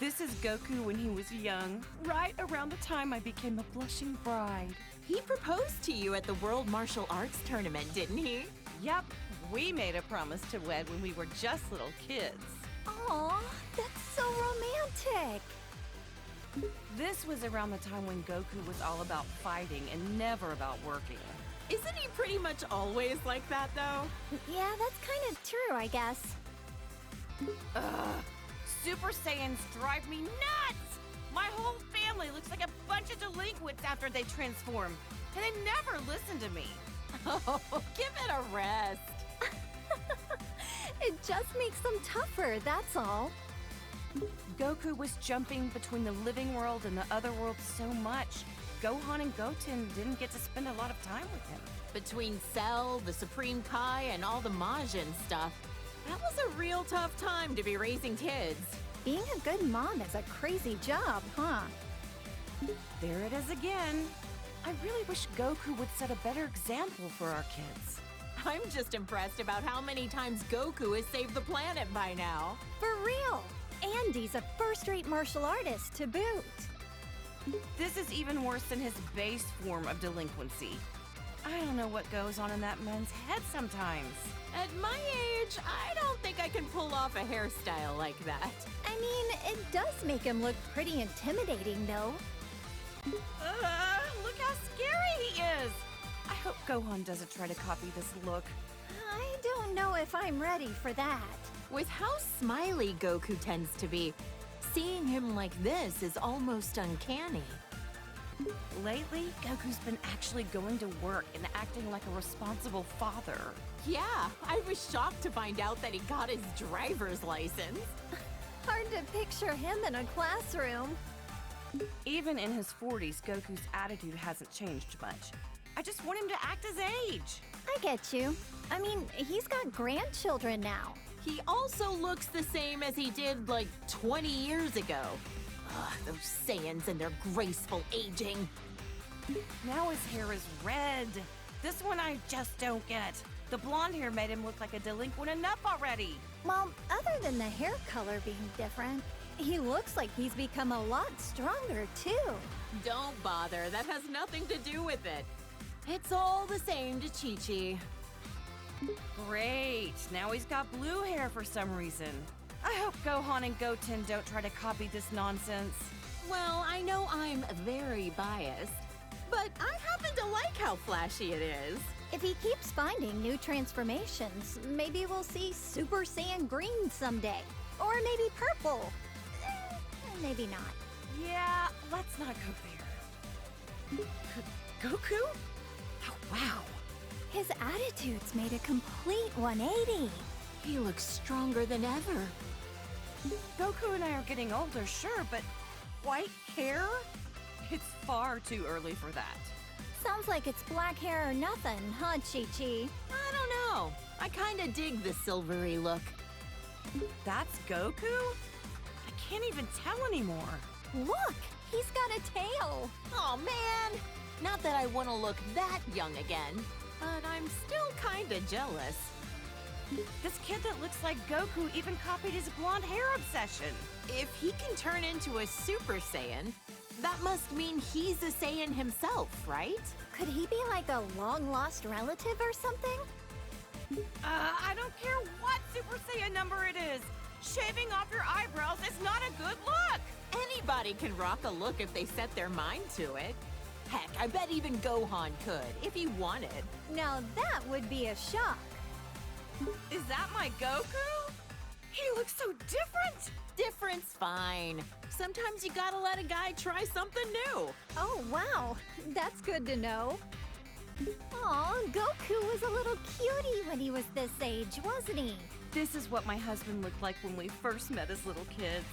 This is Goku when he was young, right around the time I became a blushing bride. He proposed to you at the World Martial Arts Tournament, didn't he? Yep, we made a promise to wed when we were just little kids. Aw, that's so romantic. This was around the time when Goku was all about fighting and never about working. Isn't he pretty much always like that, though? Yeah, that's kind of true, I guess. Ugh, Super Saiyans drive me nuts! My whole family looks like a bunch of delinquents after they transform, and they never listen to me. Oh, give it a rest. It just makes them tougher, that's all. Goku was jumping between the living world and the other world so much, Gohan and Goten didn't get to spend a lot of time with him. Between Cell, the Supreme Kai, and all the Majin stuff, that was a real tough time to be raising kids. Being a good mom is a crazy job, huh? There it is again. I really wish Goku would set a better example for our kids. I'm just impressed about how many times Goku has saved the planet by now. For real! And he's a first-rate martial artist to boot. This is even worse than his base form of delinquency. I don't know what goes on in that man's head sometimes. At my age, I don't think I can pull off a hairstyle like that. I mean, it does make him look pretty intimidating, though. Look how scary he is! I hope Gohan doesn't try to copy this look. I don't know if I'm ready for that. With how smiley Goku tends to be, seeing him like this is almost uncanny. Lately, Goku's been actually going to work and acting like a responsible father. Yeah, I was shocked to find out that he got his driver's license. Hard to picture him in a classroom. Even in his 40s, Goku's attitude hasn't changed much. I just want him to act his age. I get you. I mean, he's got grandchildren now. He also looks the same as he did like 20 years ago. Ugh, those Saiyans and their graceful aging. Now his hair is red. This one I just don't get. The blonde hair made him look like a delinquent enough already. Well, other than the hair color being different, he looks like he's become a lot stronger, too. Don't bother, that has nothing to do with it. It's all the same to Chi-Chi. Great, now he's got blue hair for some reason. I hope Gohan and Goten don't try to copy this nonsense. Well, I know I'm very biased, but I happen to like how flashy it is. If he keeps finding new transformations, maybe we'll see Super Saiyan Green someday. Or maybe purple. Maybe not. Yeah, let's not go there. Goku? Oh, wow. His attitude's made a complete 180. He looks stronger than ever. Goku and I are getting older, sure, but white hair? It's far too early for that. Sounds like it's black hair or nothing, huh, Chi-Chi? I don't know. I kinda dig the silvery look. That's Goku? I can't even tell anymore. Look, he's got a tail. Oh man! Not that I want to look that young again, but I'm still kinda jealous. This kid that looks like Goku even copied his blonde hair obsession. If he can turn into a Super Saiyan, that must mean he's a Saiyan himself, right? Could he be like a long-lost relative or something? I don't care what Super Saiyan number it is. Shaving off your eyebrows is not a good look. Anybody can rock a look if they set their mind to it. Heck, I bet even Gohan could, if he wanted. Now that would be a shock. Is that my Goku? He looks so different. Different's fine. Sometimes you gotta let a guy try something new. Oh, wow. That's good to know. Aw, Goku was a little cutie when he was this age, wasn't he? This is what my husband looked like when we first met as little kids.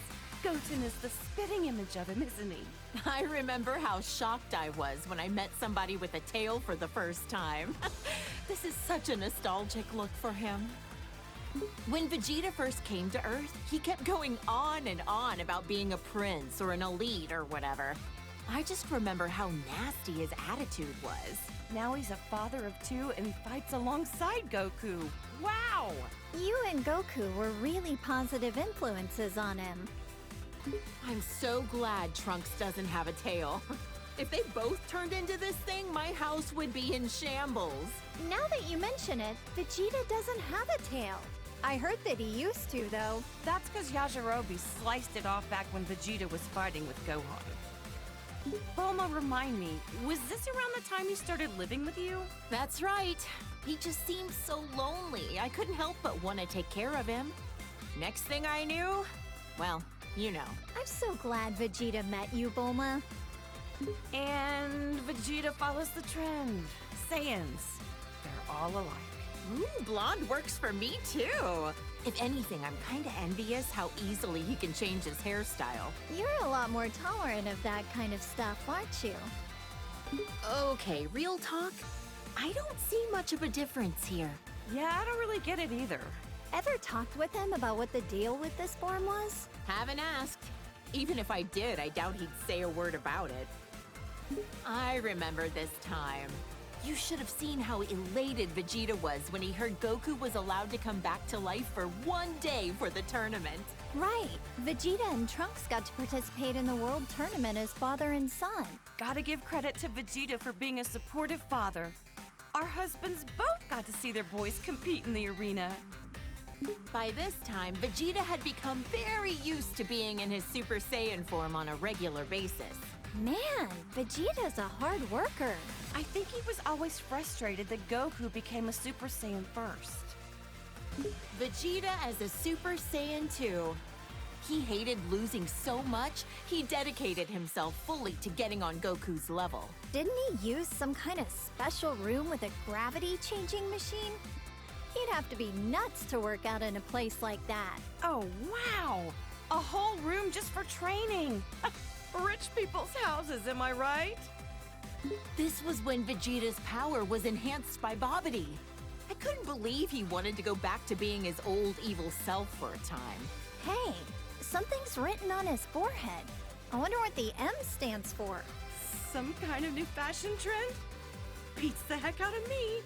Goten is the spitting image of him, isn't he? I remember how shocked I was when I met somebody with a tail for the first time. This is such a nostalgic look for him. When Vegeta first came to Earth, he kept going on and on about being a prince or an elite or whatever. I just remember how nasty his attitude was. Now he's a father of two and fights alongside Goku. Wow! You and Goku were really positive influences on him. I'm so glad Trunks doesn't have a tail. If they both turned into this thing, my house would be in shambles. Now that you mention it, Vegeta doesn't have a tail. I heard that he used to, though. That's because Yajirobe sliced it off back when Vegeta was fighting with Gohan. Bulma, remind me, was this around the time he started living with you? That's right. He just seemed so lonely. I couldn't help but want to take care of him. Next thing I knew, well, you know. I'm so glad Vegeta met you, Bulma. And Vegeta follows the trend. Saiyans, they're all alike. Ooh, blonde works for me too. If anything, I'm kind of envious how easily he can change his hairstyle. You're a lot more tolerant of that kind of stuff, aren't you? Okay, real talk. I don't see much of a difference here. Yeah, I don't really get it either. Ever talked with him about what the deal with this form was? Haven't asked. Even if I did, I doubt he'd say a word about it. I remember this time. You should have seen how elated Vegeta was when he heard Goku was allowed to come back to life for one day for the tournament. Right. Vegeta and Trunks got to participate in the World Tournament as father and son. Gotta give credit to Vegeta for being a supportive father. Our husbands both got to see their boys compete in the arena. By this time, Vegeta had become very used to being in his Super Saiyan form on a regular basis. Man, Vegeta's a hard worker. I think he was always frustrated that Goku became a Super Saiyan first. Vegeta as a Super Saiyan 2. He hated losing so much, he dedicated himself fully to getting on Goku's level. Didn't he use some kind of special room with a gravity-changing machine? He'd have to be nuts to work out in a place like that. Oh, wow! A whole room just for training! Rich people's houses, am I right? This was when Vegeta's power was enhanced by Babidi. I couldn't believe he wanted to go back to being his old evil self for a time. Hey, something's written on his forehead. I wonder what the M stands for. Some kind of new fashion trend? Beats the heck out of me.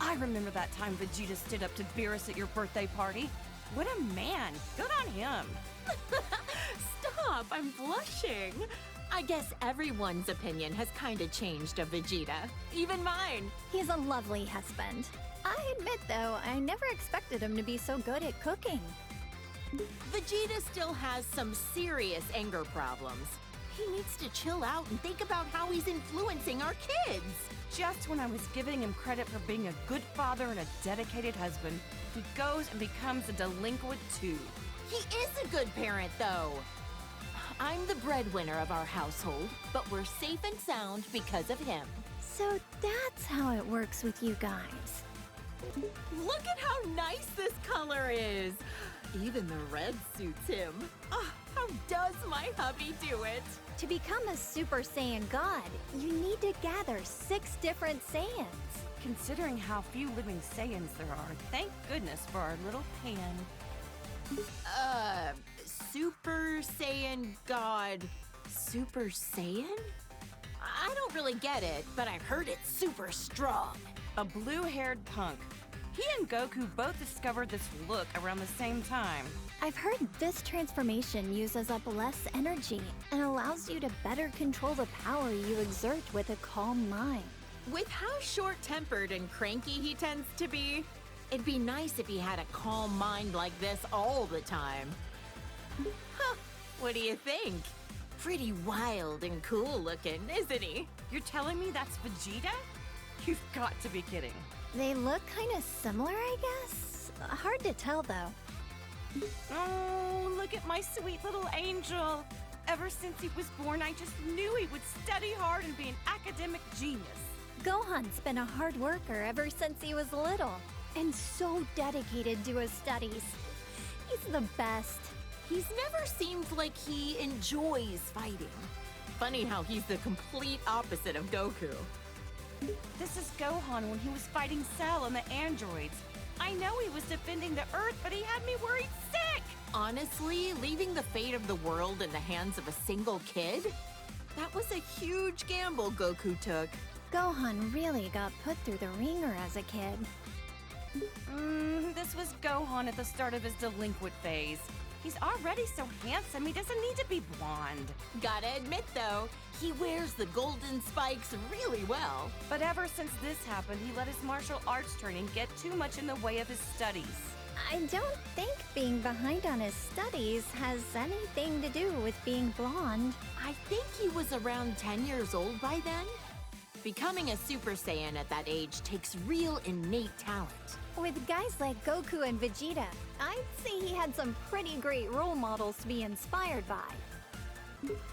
I remember that time Vegeta stood up to Beerus at your birthday party. What a man! Good on him. Stop, I'm blushing. I guess everyone's opinion has kind of changed of Vegeta, even mine. He's a lovely husband. I admit, though, I never expected him to be so good at cooking. Vegeta still has some serious anger problems. He needs to chill out and think about how he's influencing our kids. Just when I was giving him credit for being a good father and a dedicated husband, he goes and becomes a delinquent too. He is a good parent, though. I'm the breadwinner of our household, but we're safe and sound because of him. So that's how it works with you guys. Look at how nice this color is. Even the red suits him. Oh, how does my hubby do it? To become a Super Saiyan God, you need to gather 6 different Saiyans. Considering how few living Saiyans there are, thank goodness for our little Pan. Super Saiyan God. Super Saiyan? I don't really get it, but I've heard it's super strong. A blue-haired punk. He and Goku both discovered this look around the same time. I've heard this transformation uses up less energy and allows you to better control the power you exert with a calm mind. With how short-tempered and cranky he tends to be, it'd be nice if he had a calm mind like this all the time. Huh, what do you think? Pretty wild and cool looking, isn't he? You're telling me that's Vegeta? You've got to be kidding. They look kind of similar, I guess. Hard to tell, though. Oh, look at my sweet little angel. Ever since he was born, I just knew he would study hard and be an academic genius. Gohan's been a hard worker ever since he was little, and so dedicated to his studies. He's the best. He's never seemed like he enjoys fighting. Funny how he's the complete opposite of Goku. This is Gohan when he was fighting Cell and the androids. I know he was defending the Earth, but he had me worried sick! Honestly, leaving the fate of the world in the hands of a single kid? That was a huge gamble Goku took. Gohan really got put through the ringer as a kid. This was Gohan at the start of his delinquent phase. He's already so handsome, he doesn't need to be blonde. Gotta admit, though, he wears the golden spikes really well. But ever since this happened, he let his martial arts training get too much in the way of his studies. I don't think being behind on his studies has anything to do with being blonde. I think he was around 10 years old by then. Becoming a Super Saiyan at that age takes real innate talent. With guys like Goku and Vegeta, I'd say he had some pretty great role models to be inspired by.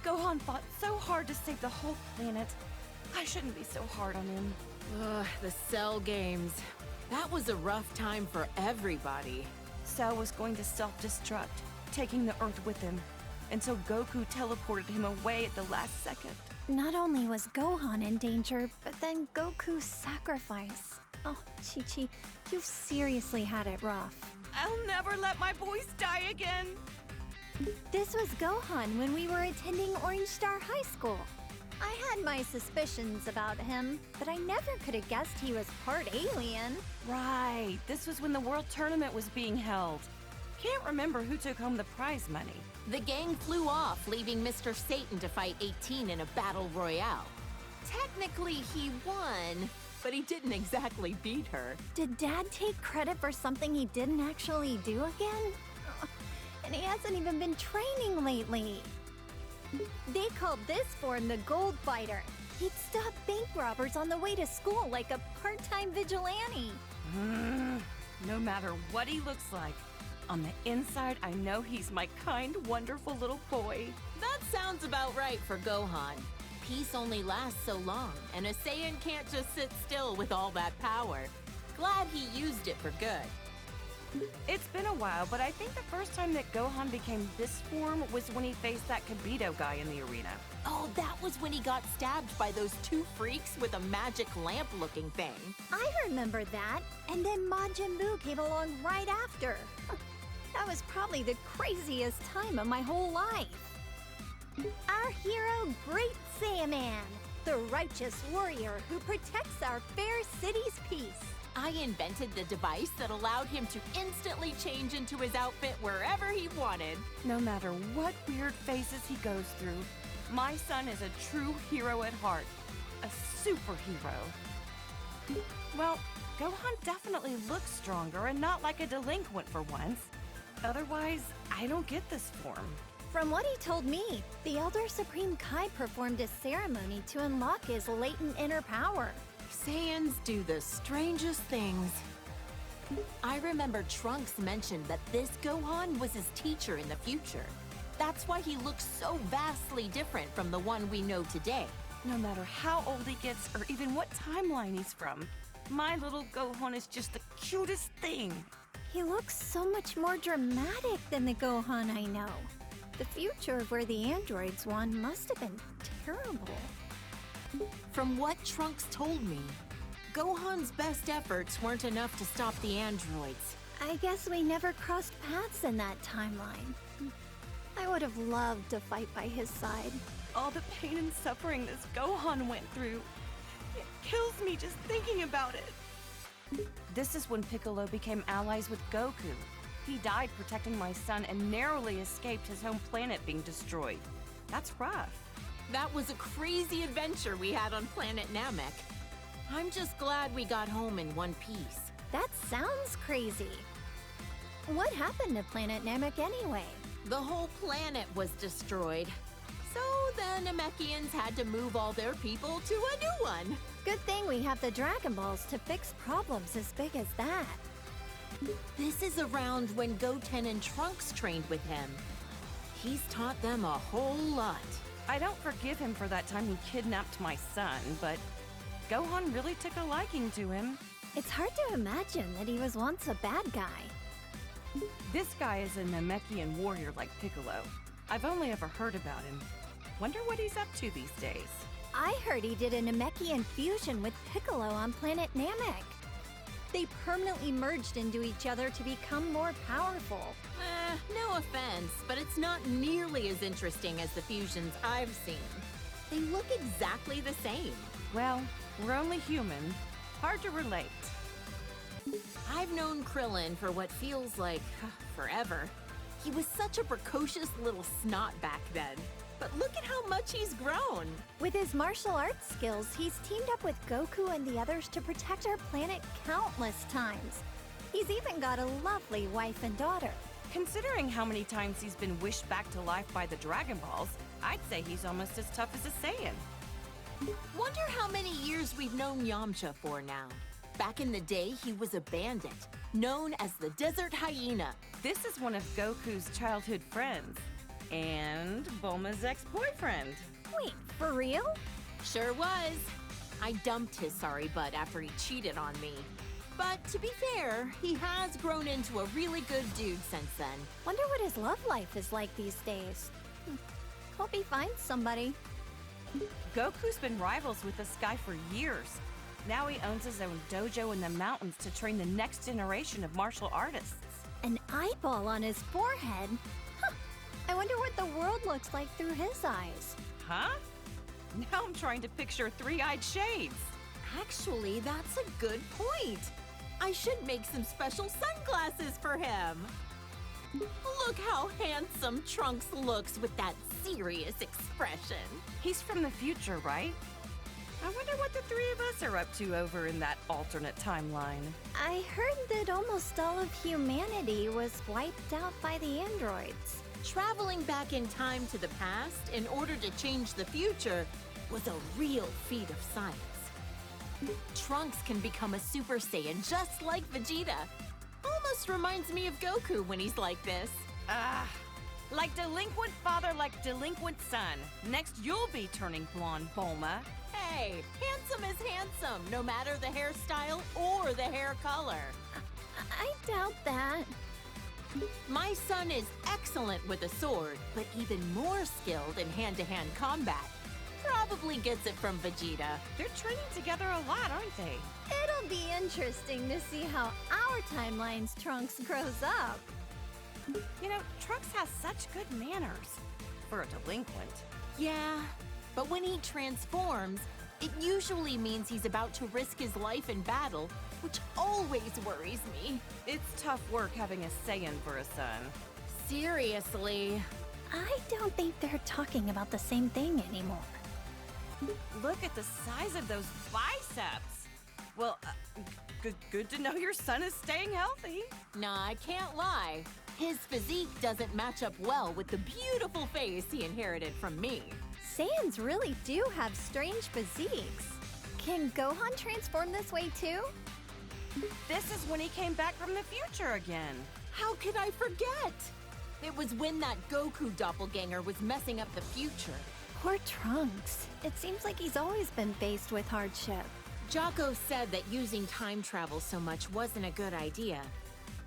Gohan fought so hard to save the whole planet. I shouldn't be so hard on him. Ugh, the Cell games. That was a rough time for everybody. Cell was going to self-destruct, taking the Earth with him. And so Goku teleported him away at the last second. Not only was Gohan in danger, but then Goku's sacrifice. Oh, Chi-Chi, you've seriously had it rough. I'll never let my boys die again. This was Gohan when we were attending Orange Star High School. I had my suspicions about him, but I never could have guessed he was part alien. Right, this was when the World Tournament was being held. Can't remember who took home the prize money. The gang flew off, leaving Mr. Satan to fight 18 in a battle royale. Technically, he won, but he didn't exactly beat her. Did Dad take credit for something he didn't actually do again? Ugh, and he hasn't even been training lately. They called this form the Gold Fighter. He'd stop bank robbers on the way to school like a part-time vigilante. No matter what he looks like, on the inside, I know he's my kind, wonderful little boy. That sounds about right for Gohan. Peace only lasts so long, and a Saiyan can't just sit still with all that power. Glad he used it for good. It's been a while, but I think the first time that Gohan became this form was when he faced that Kibito guy in the arena. Oh, that was when he got stabbed by those two freaks with a magic lamp-looking thing. I remember that, and then Majin Buu came along right after. That was probably the craziest time of my whole life. Our hero, Great Saiyaman, the righteous warrior who protects our fair city's peace. I invented the device that allowed him to instantly change into his outfit wherever he wanted. No matter what weird phases he goes through, my son is a true hero at heart. A superhero. Well, Gohan definitely looks stronger and not like a delinquent for once. Otherwise, I don't get this form. From what he told me, the Elder Supreme Kai performed a ceremony to unlock his latent inner power. Saiyans do the strangest things. I remember Trunks mentioned that this Gohan was his teacher in the future. That's why he looks so vastly different from the one we know today. No matter how old he gets or even what timeline he's from, my little Gohan is just the cutest thing. He looks so much more dramatic than the Gohan I know. The future of where the androids won must have been terrible. From what Trunks told me, Gohan's best efforts weren't enough to stop the androids. I guess we never crossed paths in that timeline. I would have loved to fight by his side. All the pain and suffering this Gohan went through. It kills me just thinking about it. This is when Piccolo became allies with Goku. He died protecting my son and narrowly escaped his home planet being destroyed. That's rough. That was a crazy adventure we had on planet Namek. I'm just glad we got home in one piece. That sounds crazy. What happened to Planet Namek anyway? The whole planet was destroyed. So the Namekians had to move all their people to a new one. Good thing we have the Dragon Balls to fix problems as big as that. This is around when Goten and Trunks trained with him. He's taught them a whole lot. I don't forgive him for that time he kidnapped my son, but Gohan really took a liking to him. It's hard to imagine that he was once a bad guy. This guy is a Namekian warrior like Piccolo. I've only ever heard about him. Wonder what he's up to these days. I heard he did a Namekian fusion with Piccolo on planet Namek. They permanently merged into each other to become more powerful. No offense, but it's not nearly as interesting as the fusions I've seen. They look exactly the same. Well, we're only human. Hard to relate. I've known Krillin for what feels like forever. He was such a precocious little snot back then. But look at how much he's grown. With his martial arts skills, he's teamed up with Goku and the others to protect our planet countless times. He's even got a lovely wife and daughter. Considering how many times he's been wished back to life by the Dragon Balls, I'd say he's almost as tough as a Saiyan. Wonder how many years we've known Yamcha for now. Back in the day, he was a bandit, known as the Desert Hyena. This is one of Goku's childhood friends. And Bulma's ex-boyfriend. Wait, for real? Sure was. I dumped his sorry butt after he cheated on me. But to be fair, he has grown into a really good dude since then. Wonder what his love life is like these days. Hope he finds somebody. Goku's been rivals with this guy for years. Now he owns his own dojo in the mountains to train the next generation of martial artists. An eyeball on his forehead? Huh. I wonder what the world looks like through his eyes. Huh? Now I'm trying to picture three-eyed shades. Actually, that's a good point. I should make some special sunglasses for him. Look how handsome Trunks looks with that serious expression. He's from the future, right? I wonder what the three of us are up to over in that alternate timeline. I heard that almost all of humanity was wiped out by the androids. Traveling back in time to the past in order to change the future was a real feat of science. Trunks can become a Super Saiyan just like Vegeta. Almost reminds me of Goku when he's like this. Like delinquent father, like delinquent son. Next, you'll be turning blonde, Bulma. Hey, handsome is handsome, no matter the hairstyle or the hair color. I doubt that. My son is excellent with a sword, but even more skilled in hand-to-hand combat. Probably gets it from Vegeta. They're training together a lot, aren't they? It'll be interesting to see how our timeline's Trunks grows up. You know, Trunks has such good manners. For a delinquent. Yeah, but when he transforms, it usually means he's about to risk his life in battle, which always worries me. It's tough work having a Saiyan for a son. Seriously. I don't think they're talking about the same thing anymore. Look at the size of those biceps. Well, good to know your son is staying healthy. Nah, I can't lie. His physique doesn't match up well with the beautiful face he inherited from me. Saiyans really do have strange physiques. Can Gohan transform this way too? This is when he came back from the future again. How could I forget? It was when that Goku doppelganger was messing up the future. Poor Trunks. It seems like he's always been faced with hardship. Jocko said that using time travel so much wasn't a good idea.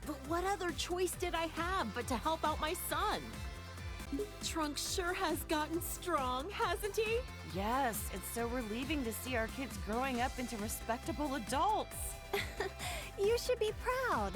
But what other choice did I have but to help out my son? Trunks sure has gotten strong, hasn't he? Yes, it's so relieving to see our kids growing up into respectable adults. You should be proud.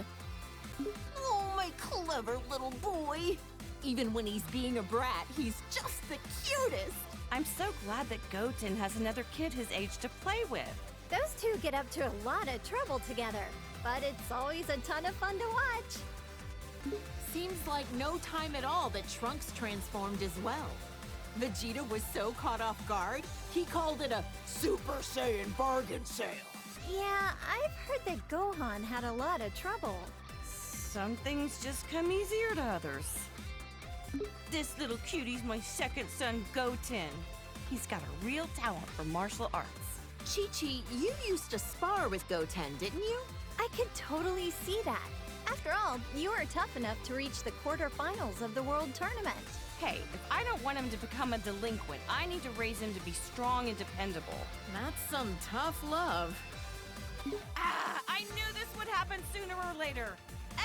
Oh, my clever little boy. Even when he's being a brat, he's just the cutest. I'm so glad that Goten has another kid his age to play with. Those two get up to a lot of trouble together, but it's always a ton of fun to watch. Seems like no time at all that Trunks transformed as well. Vegeta was so caught off guard, he called it a Super Saiyan bargain sale. Yeah, I've heard that Gohan had a lot of trouble. Some things just come easier to others. This little cutie's my second son, Goten. He's got a real talent for martial arts. Chi-Chi, you used to spar with Goten, didn't you? I could totally see that. After all, you were tough enough to reach the quarterfinals of the World Tournament. Hey, if I don't want him to become a delinquent, I need to raise him to be strong and dependable. That's some tough love. I knew this would happen sooner or later.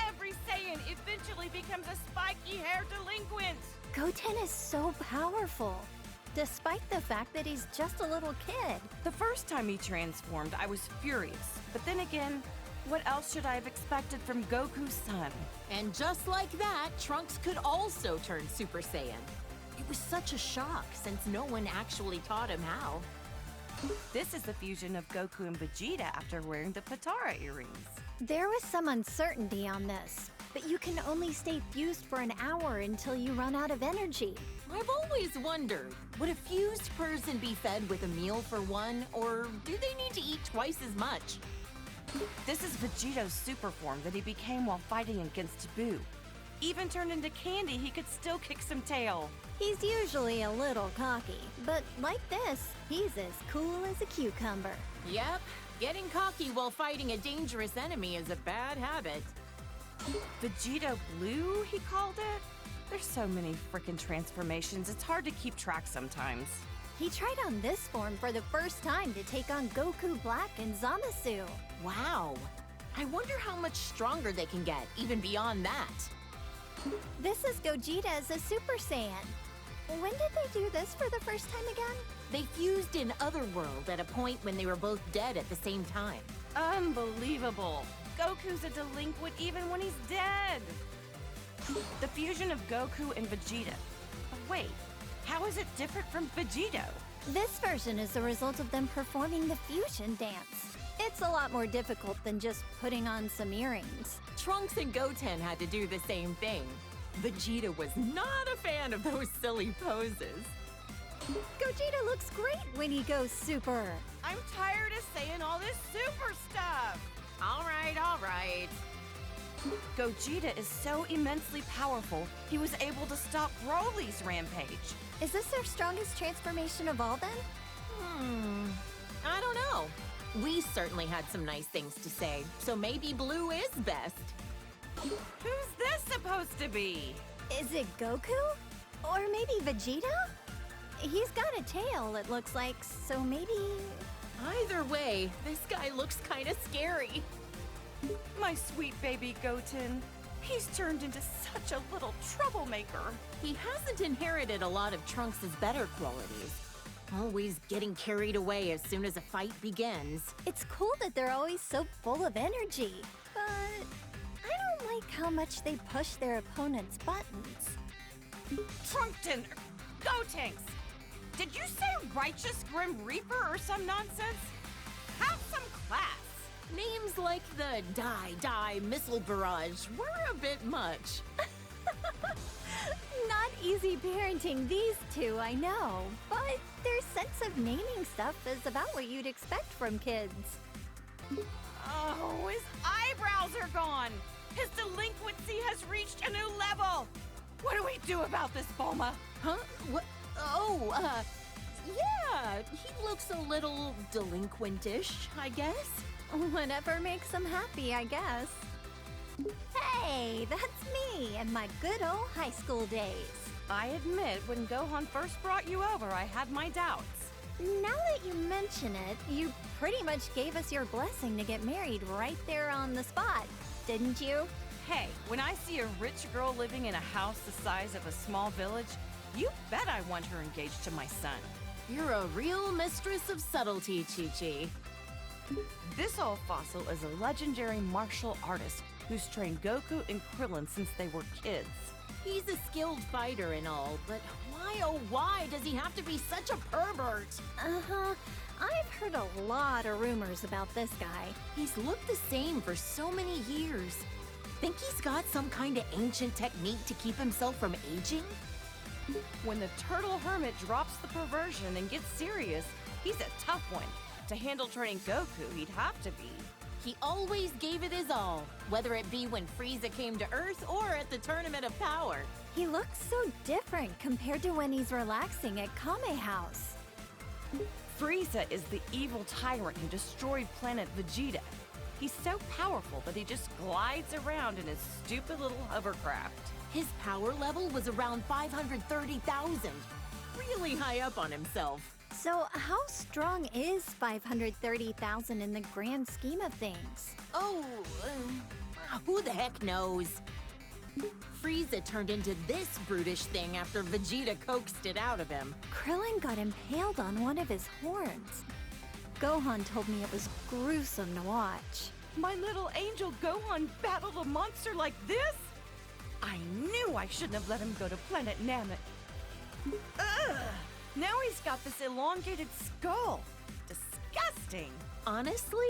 Every Saiyan eventually becomes a spiky-haired delinquent. Goten is so powerful, despite the fact that he's just a little kid. The first time he transformed, I was furious. But then again, what else should I have expected from Goku's son? And just like that, Trunks could also turn Super Saiyan. It was such a shock since no one actually taught him how. This is the fusion of Goku and Vegeta after wearing the Patara earrings. There was some uncertainty on this. but you can only stay fused for an hour until you run out of energy. I've always wondered, would a fused person be fed with a meal for one, or do they need to eat twice as much? This is Vegito's super form that he became while fighting against Boo. Even turned into candy, he could still kick some tail. He's usually a little cocky, but like this, he's as cool as a cucumber. Yep, getting cocky while fighting a dangerous enemy is a bad habit. Vegito Blue, he called it? There's so many frickin' transformations, it's hard to keep track sometimes. He tried on this form for the first time to take on Goku Black and Zamasu. Wow. I wonder how much stronger they can get, even beyond that. This is Gogeta as a Super Saiyan. When did they do this for the first time again? They fused in Otherworld at a point when they were both dead at the same time. Unbelievable. Goku's a delinquent even when he's dead. The fusion of Goku and Vegeta. But wait, how is it different from Vegito? This version is the result of them performing the fusion dance. It's a lot more difficult than just putting on some earrings. Trunks and Goten had to do the same thing. Vegeta was not a fan of those silly poses. Gogeta looks great when he goes super. I'm tired of saying all this super stuff. All right. Gogeta is so immensely powerful, he was able to stop Broly's rampage. Is this their strongest transformation of all then? I don't know. We certainly had some nice things to say, so maybe Blue is best. Who's this supposed to be? Is it Goku? Or maybe Vegeta? He's got a tail, it looks like, so maybe... Either way, this guy looks kind of scary. My sweet baby Goten. He's turned into such a little troublemaker. He hasn't inherited a lot of Trunks' better qualities. Always getting carried away as soon as a fight begins. It's cool that they're always so full of energy, but I don't like how much they push their opponent's buttons. Trunkton! Gotenks! Did you say Righteous Grim Reaper or some nonsense? Have some class! Names like the Die Missile Barrage were a bit much. Not easy parenting these two, I know, but their sense of naming stuff is about what you'd expect from kids. Oh, his eyebrows are gone! His delinquency has reached a new level! What do we do about this, Bulma? Huh? What? Oh, yeah, he looks a little delinquentish, I guess. Whatever makes them happy, I guess. Hey, that's me and my good old high school days. I admit, when Gohan first brought you over, I had my doubts. Now that you mention it, you pretty much gave us your blessing to get married right there on the spot, didn't you? Hey, when I see a rich girl living in a house the size of a small village, you bet I want her engaged to my son. You're a real mistress of subtlety, Chi-Chi. This old fossil is a legendary martial artist who's trained Goku and Krillin since they were kids. He's a skilled fighter and all, but why oh why does he have to be such a pervert? Uh-huh. I've heard a lot of rumors about this guy. He's looked the same for so many years. Think he's got some kind of ancient technique to keep himself from aging? When the turtle hermit drops the perversion and gets serious, he's a tough one. To handle training Goku, he'd have to be. He always gave it his all, whether it be when Frieza came to Earth or at the Tournament of Power. He looks so different compared to when he's relaxing at Kame House. Frieza is the evil tyrant who destroyed planet Vegeta. He's so powerful that he just glides around in his stupid little hovercraft. His power level was around 530,000. Really high up on himself. So how strong is 530,000 in the grand scheme of things? Oh, who the heck knows? Frieza turned into this brutish thing after Vegeta coaxed it out of him. Krillin got impaled on one of his horns. Gohan told me it was gruesome to watch. My little angel Gohan battled a monster like this? I knew I shouldn't have let him go to Planet Namek. Ugh! Now he's got this elongated skull. Disgusting. Honestly,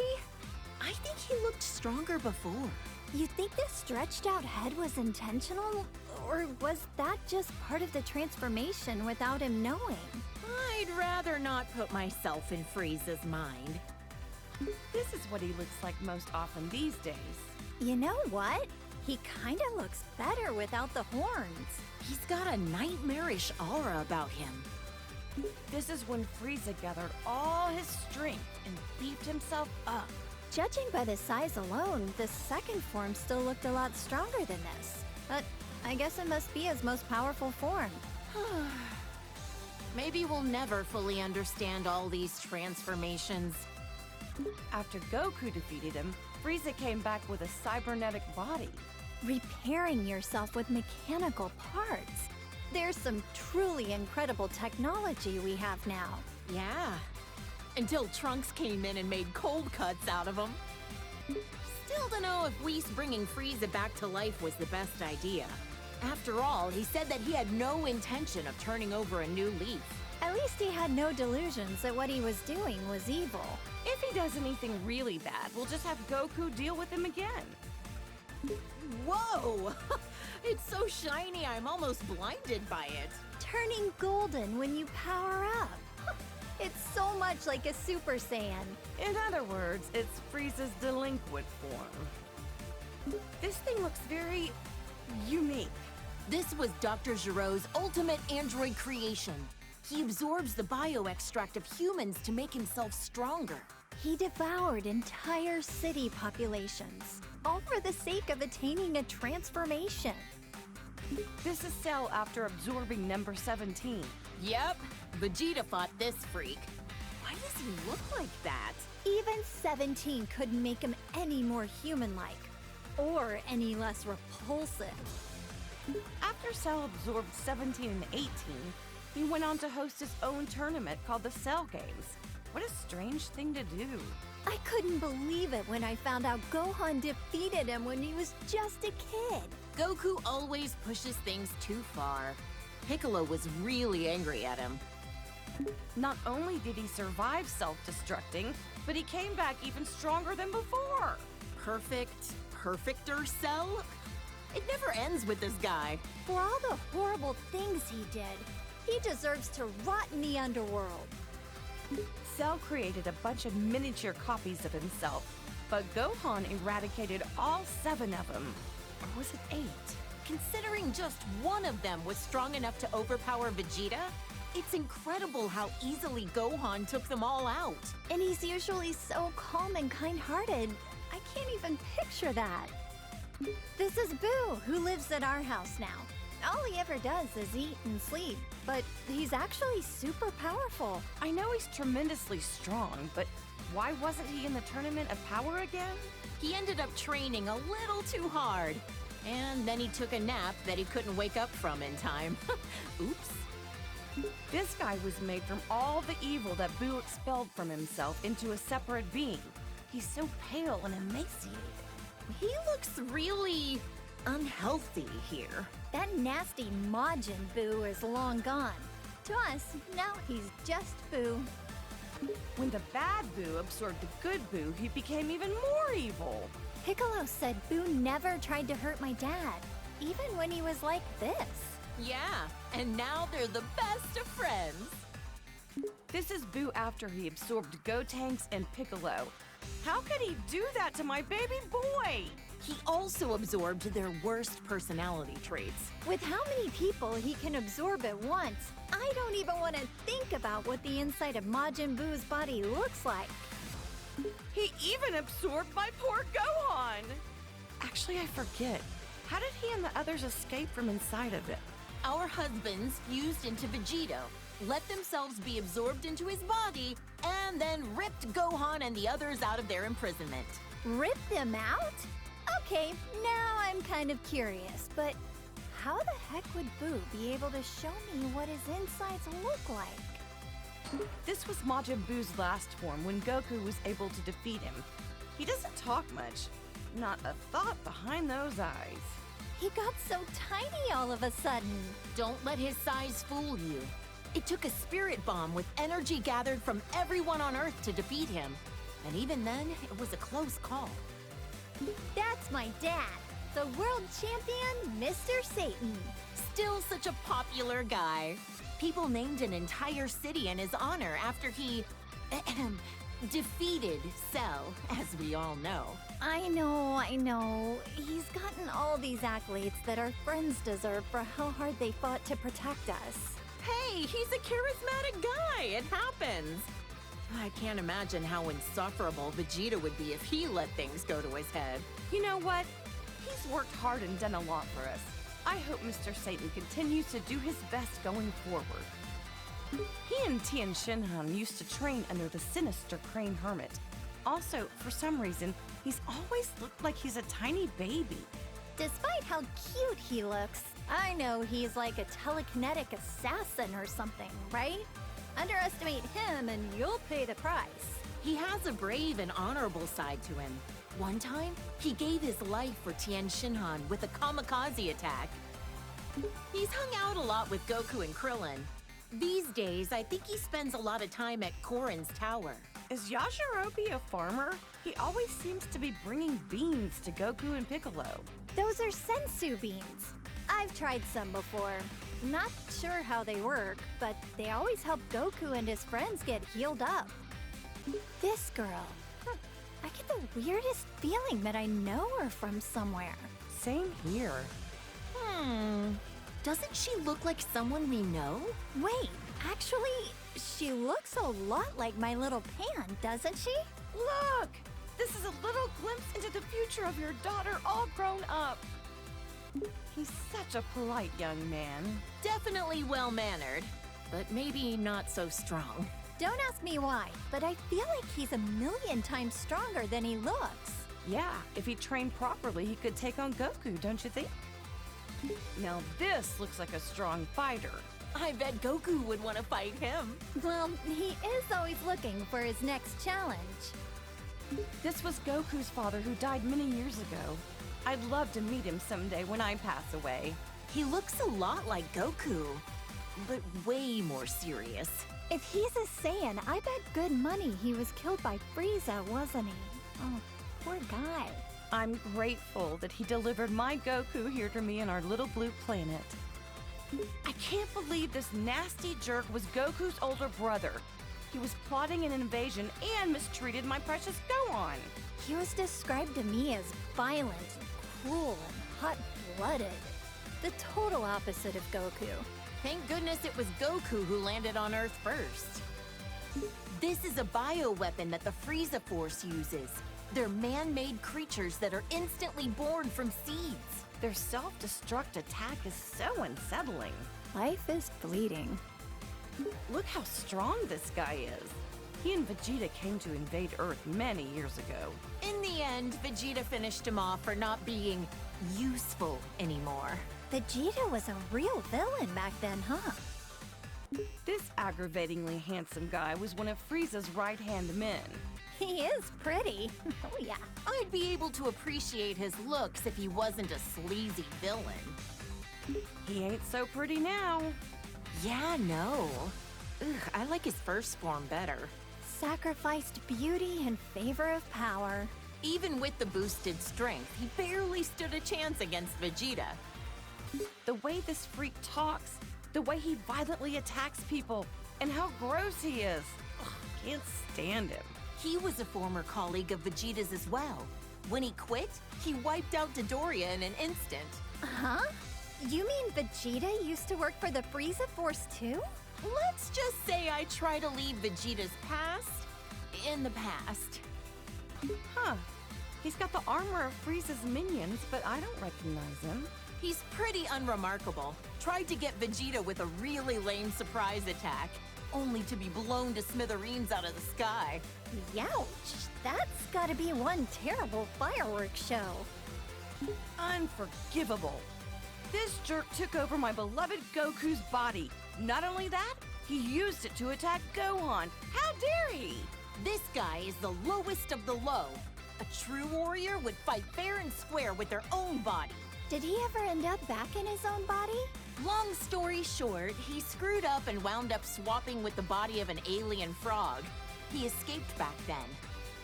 I think he looked stronger before. You think the stretched out head was intentional? Or was that just part of the transformation without him knowing? I'd rather not put myself in Frieza's mind. This is what he looks like most often these days. You know what? He kinda looks better without the horns. He's got a nightmarish aura about him. This is when Frieza gathered all his strength and beefed himself up. Judging by the size alone, the second form still looked a lot stronger than this. But I guess it must be his most powerful form. Maybe we'll never fully understand all these transformations. After Goku defeated him, Frieza came back with a cybernetic body. Repairing yourself with mechanical parts. There's some truly incredible technology we have now. Yeah. Until Trunks came in and made cold cuts out of him. Still don't know if Whis bringing Frieza back to life was the best idea. After all, he said that he had no intention of turning over a new leaf. At least he had no delusions that what he was doing was evil. If he does anything really bad, we'll just have Goku deal with him again. Whoa! It's so shiny, I'm almost blinded by it. Turning golden when you power up. It's so much like a Super Saiyan. In other words, it's Frieza's delinquent form. This thing looks very unique. This was Dr. Giro's ultimate android creation. He absorbs the bioextract of humans to make himself stronger. He devoured entire city populations, all for the sake of attaining a transformation. This is Cell after absorbing number 17. Yep, Vegeta fought this freak. Why does he look like that? Even 17 couldn't make him any more human-like, or any less repulsive. After Cell absorbed 17 and 18, he went on to host his own tournament called the Cell Games. What a strange thing to do. I couldn't believe it when I found out Gohan defeated him when he was just a kid. Goku always pushes things too far. Piccolo was really angry at him. Not only did he survive self-destructing, but he came back even stronger than before. Perfecter Cell? It never ends with this guy. For all the horrible things he did, he deserves to rot in the underworld. Cell created a bunch of miniature copies of himself, but Gohan eradicated all 7 of them. Or was it 8? Considering just one of them was strong enough to overpower Vegeta, it's incredible how easily Gohan took them all out. And he's usually so calm and kind-hearted, I can't even picture that. This is Boo, who lives at our house now. All he ever does is eat and sleep, but he's actually super powerful. I know he's tremendously strong, but why wasn't he in the Tournament of Power again? He ended up training a little too hard. And then he took a nap that he couldn't wake up from in time. Oops. This guy was made from all the evil that Boo expelled from himself into a separate being. He's so pale and emaciated. He looks really unhealthy here. That nasty Majin Buu is long gone. To us, now he's just Boo. When the bad Boo absorbed the good Boo, he became even more evil. Piccolo said Boo never tried to hurt my dad, even when he was like this. Yeah, and now they're the best of friends. This is Boo after he absorbed Gotenks and Piccolo. How could he do that to my baby boy? He also absorbed their worst personality traits. With how many people he can absorb at once, I don't even want to think about what the inside of Majin Buu's body looks like. He even absorbed my poor Gohan! Actually, I forget. How did he and the others escape from inside of it? Our husbands fused into Vegito, let themselves be absorbed into his body, and then ripped Gohan and the others out of their imprisonment. Rip them out? Okay, now I'm kind of curious, but how the heck would Boo be able to show me what his insides look like? This was Majin Buu's last form when Goku was able to defeat him. He doesn't talk much. Not a thought behind those eyes. He got so tiny all of a sudden. Don't let his size fool you. It took a spirit bomb with energy gathered from everyone on Earth to defeat him. And even then, it was a close call. That's my dad, the world champion, Mr. Satan. Still such a popular guy. People named an entire city in his honor after he defeated Cell, as we all know. I know. He's gotten all these accolades that our friends deserve for how hard they fought to protect us. Hey, he's a charismatic guy. It happens. I can't imagine how insufferable Vegeta would be if he let things go to his head. You know what? He's worked hard and done a lot for us. I hope Mr. Satan continues to do his best going forward. He and Tien Shinhan used to train under the sinister Crane Hermit. Also, for some reason, he's always looked like he's a tiny baby. Despite how cute he looks, I know he's like a telekinetic assassin or something, right? Underestimate him and you'll pay the price. He has a brave and honorable side to him. One time, he gave his life for Tien Shinhan with a kamikaze attack. He's hung out a lot with Goku and Krillin. These days, I think he spends a lot of time at Korin's tower. Is Yajirobe a farmer? He always seems to be bringing beans to Goku and Piccolo. Those are sensu beans. I've tried some before. Not sure how they work, but they always help Goku and his friends get healed up. This girl. I get the weirdest feeling that I know her from somewhere. Same here. Doesn't she look like someone we know? Wait, actually, she looks a lot like my little Pan, doesn't she? Look! This is a little glimpse into the future of your daughter all grown up. He's such a polite young man. Definitely well-mannered, but maybe not so strong. Don't ask me why, but I feel like he's a million times stronger than he looks. Yeah, if he trained properly, he could take on Goku, don't you think? Now this looks like a strong fighter. I bet Goku would want to fight him. Well, he is always looking for his next challenge. This was Goku's father who died many years ago. I'd love to meet him someday when I pass away. He looks a lot like Goku, but way more serious. If he's a Saiyan, I bet good money he was killed by Frieza, wasn't he? Oh, poor guy. I'm grateful that he delivered my Goku here to me on our little blue planet. I can't believe this nasty jerk was Goku's older brother. He was plotting an invasion and mistreated my precious Gohan. He was described to me as violent, cruel, and hot-blooded. The total opposite of Goku. Thank goodness it was Goku who landed on Earth first. This is a bioweapon that the Frieza Force uses. They're man-made creatures that are instantly born from seeds. Their self-destruct attack is so unsettling. Life is fleeting. Look how strong this guy is. He and Vegeta came to invade Earth many years ago. In the end, Vegeta finished him off for not being useful anymore. Vegeta was a real villain back then, huh? This aggravatingly handsome guy was one of Frieza's right-hand men. He is pretty. Oh, yeah. I'd be able to appreciate his looks if he wasn't a sleazy villain. He ain't so pretty now. Yeah, no. Ugh, I like his first form better. Sacrificed beauty in favor of power. Even with the boosted strength, he barely stood a chance against Vegeta. The way this freak talks, the way he violently attacks people, and how gross he is. Ugh, can't stand him. He was a former colleague of Vegeta's as well. When he quit, he wiped out Dodoria in an instant. Huh? You mean Vegeta used to work for the Frieza Force too? Let's just say I try to leave Vegeta's past in the past. Huh. He's got the armor of Frieza's minions, but I don't recognize him. He's pretty unremarkable. Tried to get Vegeta with a really lame surprise attack, only to be blown to smithereens out of the sky. Youch! That's gotta be one terrible fireworks show. Unforgivable. This jerk took over my beloved Goku's body. Not only that, he used it to attack Gohan. How dare he? This guy is the lowest of the low. A true warrior would fight fair and square with their own body. Did he ever end up back in his own body? Long story short, he screwed up and wound up swapping with the body of an alien frog. He escaped back then.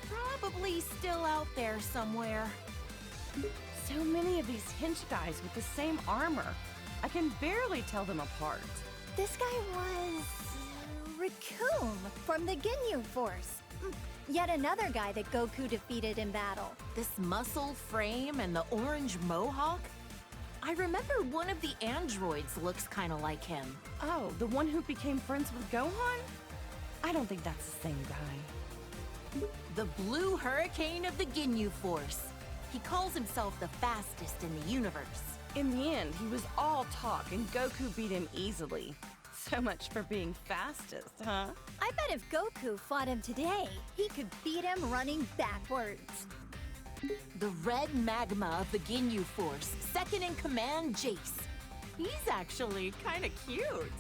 Probably still out there somewhere. So many of these hinge guys with the same armor. I can barely tell them apart. This guy was Raccoon from the Ginyu Force. Yet another guy that Goku defeated in battle. This muscle frame and the orange mohawk? I remember one of the androids looks kind of like him. Oh, the one who became friends with Gohan? I don't think that's the same guy. The Blue Hurricane of the Ginyu Force. He calls himself the fastest in the universe. In the end, he was all talk and Goku beat him easily. So much for being fastest, huh? I bet if Goku fought him today, he could beat him running backwards. The red magma of the Ginyu Force, second in command, Jace. He's actually kind of cute.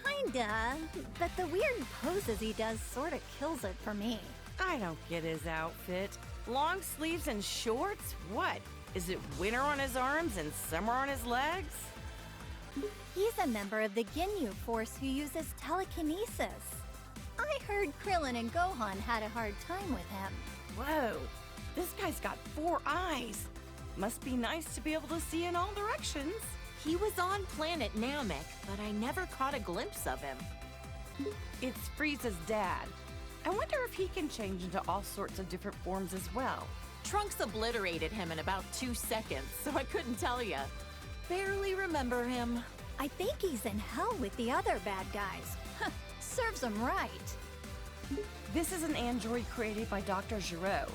Kinda, but the weird poses he does sorta kills it for me. I don't get his outfit. Long sleeves and shorts? What? Is it winter on his arms and summer on his legs? He's a member of the Ginyu Force who uses telekinesis. I heard Krillin and Gohan had a hard time with him. Whoa, this guy's got 4 eyes. Must be nice to be able to see in all directions. He was on planet Namek, but I never caught a glimpse of him. It's Frieza's dad. I wonder if he can change into all sorts of different forms as well. Trunks obliterated him in about 2 seconds, so I couldn't tell ya. Barely remember him. I think he's in hell with the other bad guys. Serves him right. This is an android created by Dr. Giro.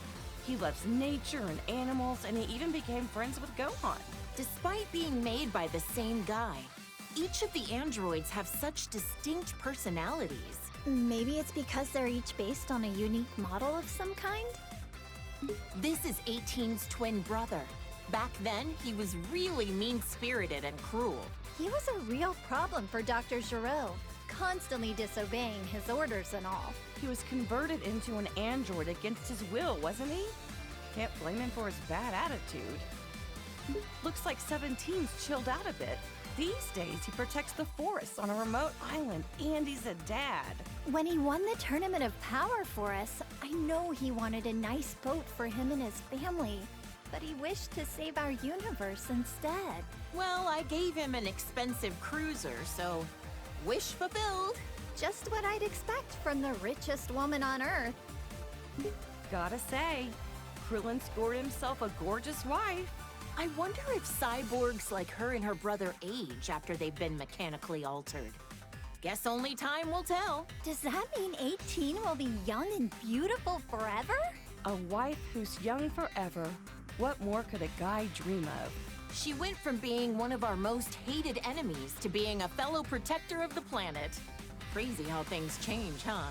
He loves nature and animals, and he even became friends with Gohan. Despite being made by the same guy, each of the androids have such distinct personalities. Maybe it's because they're each based on a unique model of some kind? This is 18's twin brother. Back then, he was really mean-spirited and cruel. He was a real problem for Dr. Giro, constantly disobeying his orders and all. He was converted into an android against his will, wasn't he? Can't blame him for his bad attitude. Looks like 17's chilled out a bit. These days, he protects the forests on a remote island, and he's a dad. When he won the Tournament of Power for us, I know he wanted a nice boat for him and his family, but he wished to save our universe instead. Well, I gave him an expensive cruiser, so wish fulfilled. Just what I'd expect from the richest woman on Earth. Gotta say, Krillin scored himself a gorgeous wife. I wonder if cyborgs like her and her brother age after they've been mechanically altered. Guess only time will tell. Does that mean 18 will be young and beautiful forever? A wife who's young forever. What more could a guy dream of? She went from being one of our most hated enemies to being a fellow protector of the planet. Crazy how things change, huh?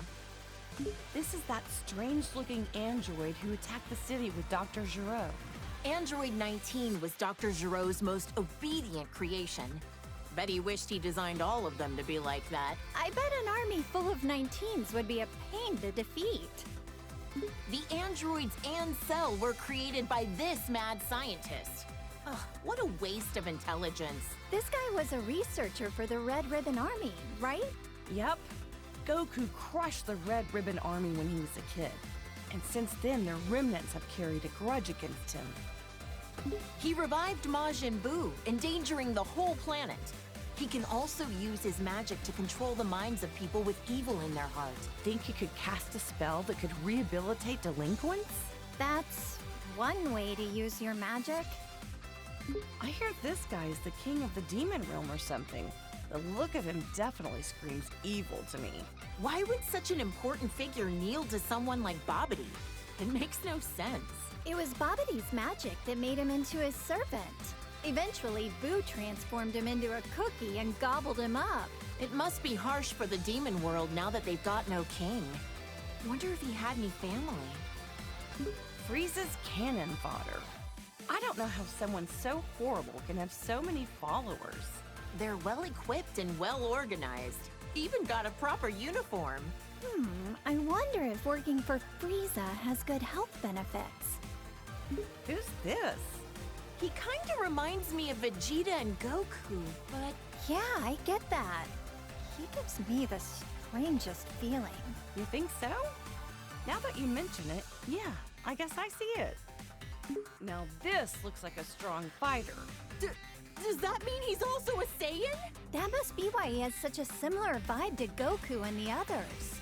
This is that strange-looking android who attacked the city with Dr. Giro. Android 19 was Dr. Giro's most obedient creation. Bet he wished he designed all of them to be like that. I bet an army full of 19s would be a pain to defeat. The androids and Cell were created by this mad scientist. Ugh, what a waste of intelligence. This guy was a researcher for the Red Ribbon Army, right? Yep. Goku crushed the Red Ribbon Army when he was a kid. And since then, their remnants have carried a grudge against him. He revived Majin Buu, endangering the whole planet. He can also use his magic to control the minds of people with evil in their heart. Think he could cast a spell that could rehabilitate delinquents? That's one way to use your magic. I hear this guy is the king of the demon realm or something. The look of him definitely screams evil to me. Why would such an important figure kneel to someone like Babidi? It makes no sense. It was Babidi's magic that made him into his servant. Eventually, Boo transformed him into a cookie and gobbled him up. It must be harsh for the demon world now that they've got no king. Wonder if he had any family. Frieza's cannon fodder. I don't know how someone so horrible can have so many followers. They're well-equipped and well-organized. Even got a proper uniform. I wonder if working for Frieza has good health benefits. Who's this? He kinda reminds me of Vegeta and Goku, but... Yeah, I get that. He gives me the strangest feeling. You think so? Now that you mention it, yeah, I guess I see it. Now this looks like a strong fighter. Does that mean he's also a Saiyan? That must be why he has such a similar vibe to Goku and the others.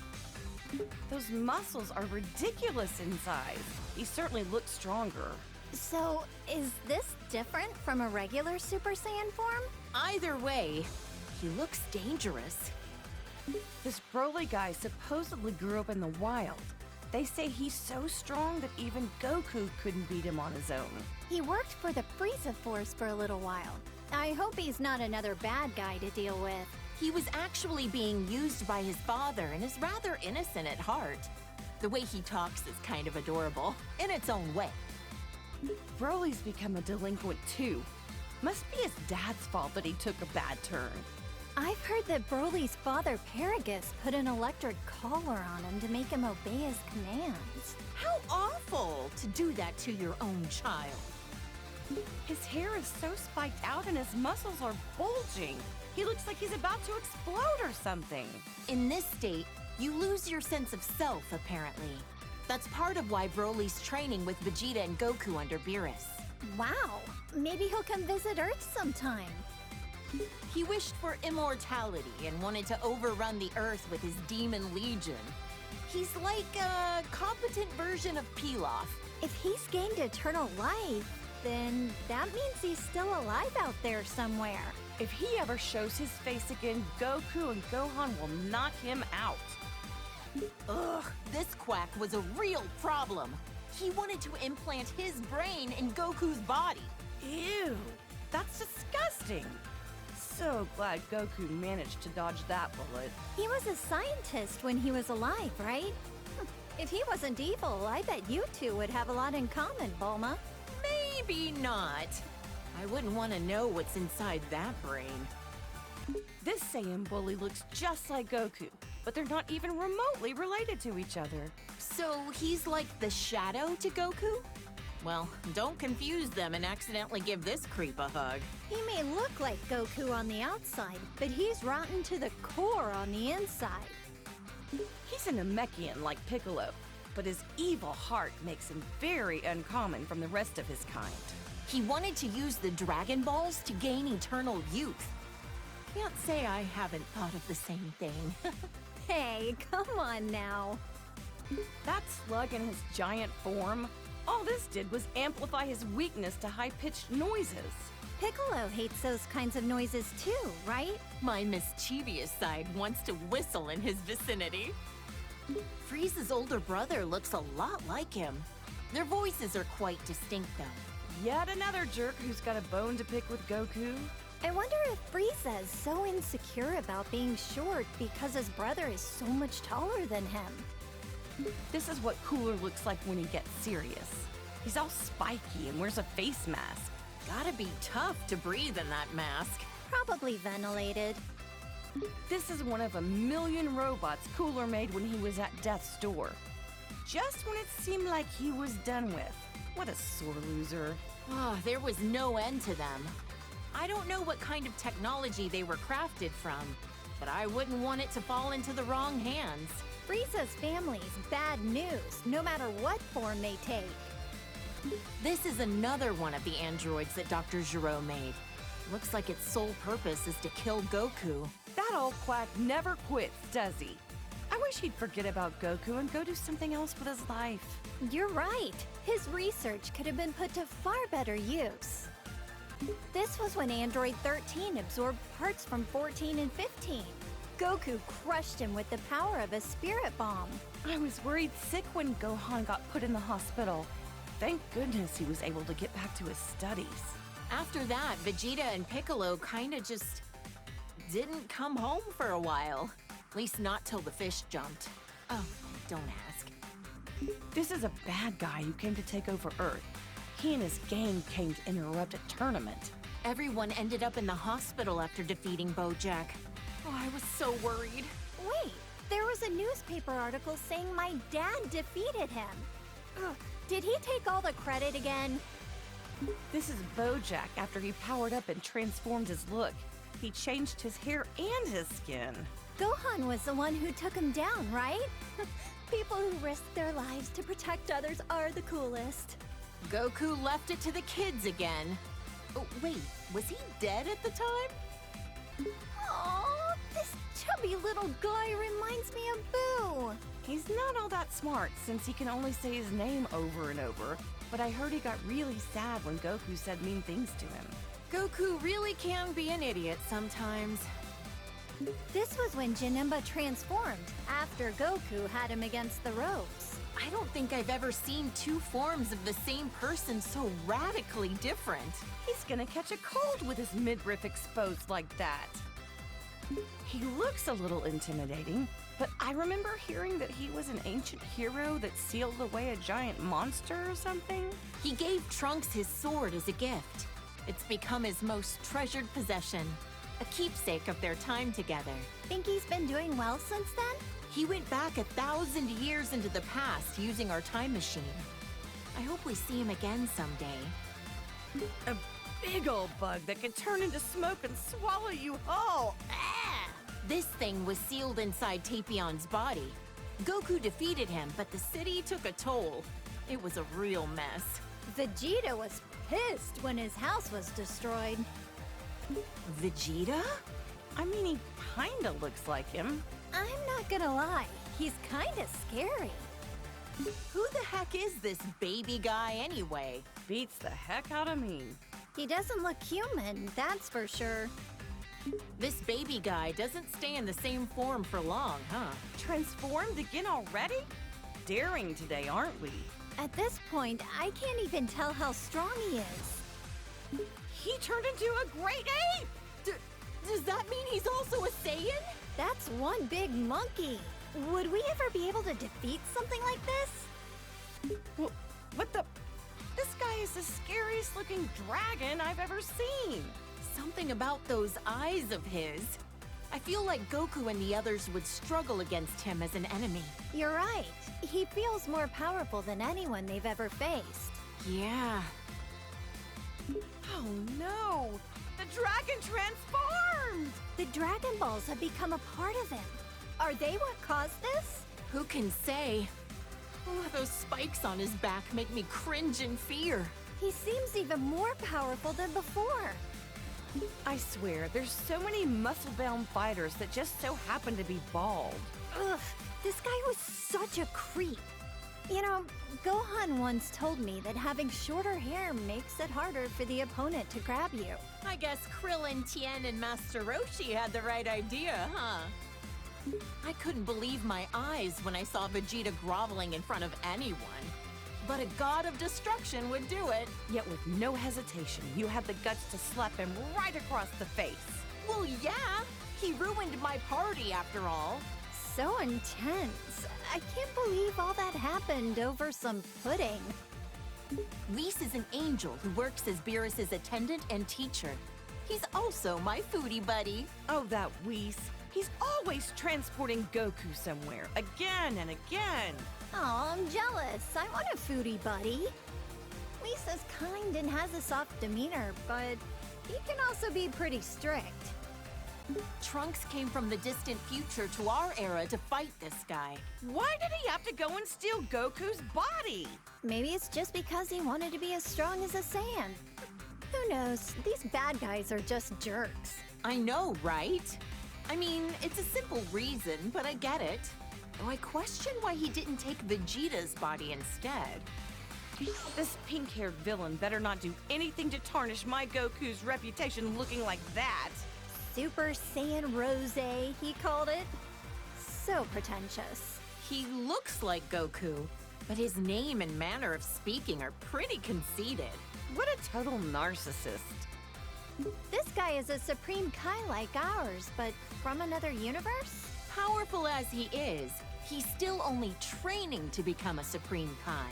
Those muscles are ridiculous in size. He certainly looks stronger. So, is this different from a regular Super Saiyan form? Either way, he looks dangerous. This Broly guy supposedly grew up in the wild. They say he's so strong that even Goku couldn't beat him on his own. He worked for the Frieza Force for a little while. I hope he's not another bad guy to deal with. He was actually being used by his father and is rather innocent at heart. The way he talks is kind of adorable, in its own way. Broly's become a delinquent too. Must be his dad's fault that he took a bad turn. I've heard that Broly's father, Paragus, put an electric collar on him to make him obey his commands. How awful to do that to your own child. His hair is so spiked out and his muscles are bulging. He looks like he's about to explode or something. In this state, you lose your sense of self, apparently. That's part of why Broly's training with Vegeta and Goku under Beerus. Wow, maybe he'll come visit Earth sometime. He wished for immortality and wanted to overrun the Earth with his demon legion. He's like a competent version of Pilaf. If he's gained eternal life, then that means he's still alive out there somewhere. If he ever shows his face again, Goku and Gohan will knock him out. Ugh, this quack was a real problem. He wanted to implant his brain in Goku's body. Ew, that's disgusting. So glad Goku managed to dodge that bullet. He was a scientist when he was alive, right? If he wasn't evil, I bet you two would have a lot in common, Bulma. Maybe not. I wouldn't want to know what's inside that brain. This Saiyan bully looks just like Goku, but they're not even remotely related to each other. So he's like the shadow to Goku? Well, don't confuse them and accidentally give this creep a hug. He may look like Goku on the outside, but he's rotten to the core on the inside. He's a Namekian like Piccolo, but his evil heart makes him very uncommon from the rest of his kind. He wanted to use the Dragon Balls to gain eternal youth. Can't say I haven't thought of the same thing. Hey, come on now. That slug in his giant form, all this did was amplify his weakness to high-pitched noises. Piccolo hates those kinds of noises too, right? My mischievous side wants to whistle in his vicinity. Frieza's older brother looks a lot like him. Their voices are quite distinct, though. Yet another jerk who's got a bone to pick with Goku. I wonder if Frieza is so insecure about being short because his brother is so much taller than him. This is what Cooler looks like when he gets serious. He's all spiky and wears a face mask. Gotta be tough to breathe in that mask. Probably ventilated. This is one of a million robots Cooler made when he was at Death's door. Just when it seemed like he was done with. What a sore loser. Ah, there was no end to them. I don't know what kind of technology they were crafted from, but I wouldn't want it to fall into the wrong hands. Frieza's family's bad news, no matter what form they take. This is another one of the androids that Dr. Gero made. Looks like its sole purpose is to kill Goku. That old quack never quits, does he? I wish he'd forget about Goku and go do something else with his life. You're right. His research could have been put to far better use. This was when Android 13 absorbed parts from 14 and 15. Goku crushed him with the power of a spirit bomb. I was worried sick when Gohan got put in the hospital. Thank goodness he was able to get back to his studies. After that, Vegeta and Piccolo kinda just didn't come home for a while. At least not till the fish jumped. Oh, don't ask. This is a bad guy who came to take over Earth. He and his gang came to interrupt a tournament. Everyone ended up in the hospital after defeating Bojack. Oh, I was so worried. Wait, there was a newspaper article saying my dad defeated him. Ugh, did he take all the credit again? This is Bojack after he powered up and transformed his look. He changed his hair and his skin. Gohan was the one who took him down, right? People who risk their lives to protect others are the coolest. Goku left it to the kids again. Oh, wait, was he dead at the time? Aw, this chubby little guy reminds me of Boo. He's not all that smart since he can only say his name over and over, but I heard he got really sad when Goku said mean things to him. Goku really can be an idiot sometimes. This was when Janemba transformed, after Goku had him against the ropes. I don't think I've ever seen two forms of the same person so radically different. He's gonna catch a cold with his midriff exposed like that. He looks a little intimidating, but I remember hearing that he was an ancient hero that sealed away a giant monster or something. He gave Trunks his sword as a gift. It's become his most treasured possession, a keepsake of their time together. Think he's been doing well since then? He went back 1,000 years into the past using our time machine. I hope we see him again someday. A big old bug that can turn into smoke and swallow you whole. Ah! This thing was sealed inside Tapion's body. Goku defeated him, but the city took a toll. It was a real mess. Vegeta was pissed when his house was destroyed. Vegeta? I mean, he kinda looks like him. I'm not gonna lie, he's kinda scary. Who the heck is this baby guy anyway? Beats the heck out of me. He doesn't look human, that's for sure. This baby guy doesn't stay in the same form for long, huh? Transformed again already? Daring today, aren't we? At this point, I can't even tell how strong he is. He turned into a great ape! Does that mean he's also a Saiyan? That's one big monkey. Would we ever be able to defeat something like this? What the? This guy is the scariest looking dragon I've ever seen. Something about those eyes of his. I feel like Goku and the others would struggle against him as an enemy. You're right. He feels more powerful than anyone they've ever faced. Yeah. Oh no! The dragon transformed! The Dragon Balls have become a part of him. Are they what caused this? Who can say? Oh, those spikes on his back make me cringe in fear. He seems even more powerful than before. I swear, there's so many muscle-bound fighters that just so happen to be bald. Ugh, this guy was such a creep. You know, Gohan once told me that having shorter hair makes it harder for the opponent to grab you. I guess Krillin, Tien, and Master Roshi had the right idea, huh? I couldn't believe my eyes when I saw Vegeta groveling in front of anyone. But a god of destruction would do it. Yet with no hesitation, you had the guts to slap him right across the face. Well, yeah. He ruined my party after all. So intense. I can't believe all that happened over some pudding. Whis is an angel who works as Beerus's attendant and teacher. He's also my foodie buddy. Oh, that Whis. He's always transporting Goku somewhere, again and again. Oh, I'm jealous. I want a foodie buddy. Lisa's kind and has a soft demeanor, but he can also be pretty strict. Trunks came from the distant future to our era to fight this guy. Why did he have to go and steal Goku's body? Maybe it's just because he wanted to be as strong as a Saiyan. Who knows? These bad guys are just jerks. I know, right? I mean, it's a simple reason, but I get it. Though I question why he didn't take Vegeta's body instead. This pink-haired villain better not do anything to tarnish my Goku's reputation looking like that. Super Saiyan Rose, he called it. So pretentious. He looks like Goku, but his name and manner of speaking are pretty conceited. What a total narcissist. This guy is a Supreme Kai like ours, but from another universe? Powerful as he is, he's still only training to become a Supreme Kai.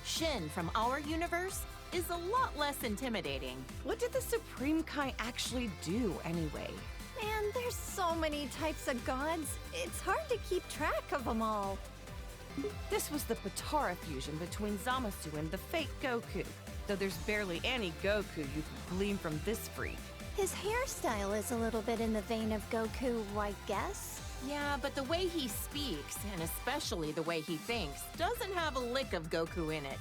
Shin from our universe is a lot less intimidating. What did the Supreme Kai actually do anyway? Man, there's so many types of gods. It's hard to keep track of them all. This was the Potara fusion between Zamasu and the fake Goku. Though there's barely any Goku you could glean from this freak. His hairstyle is a little bit in the vein of Goku, I guess. Yeah, but the way he speaks, and especially the way he thinks, doesn't have a lick of Goku in it.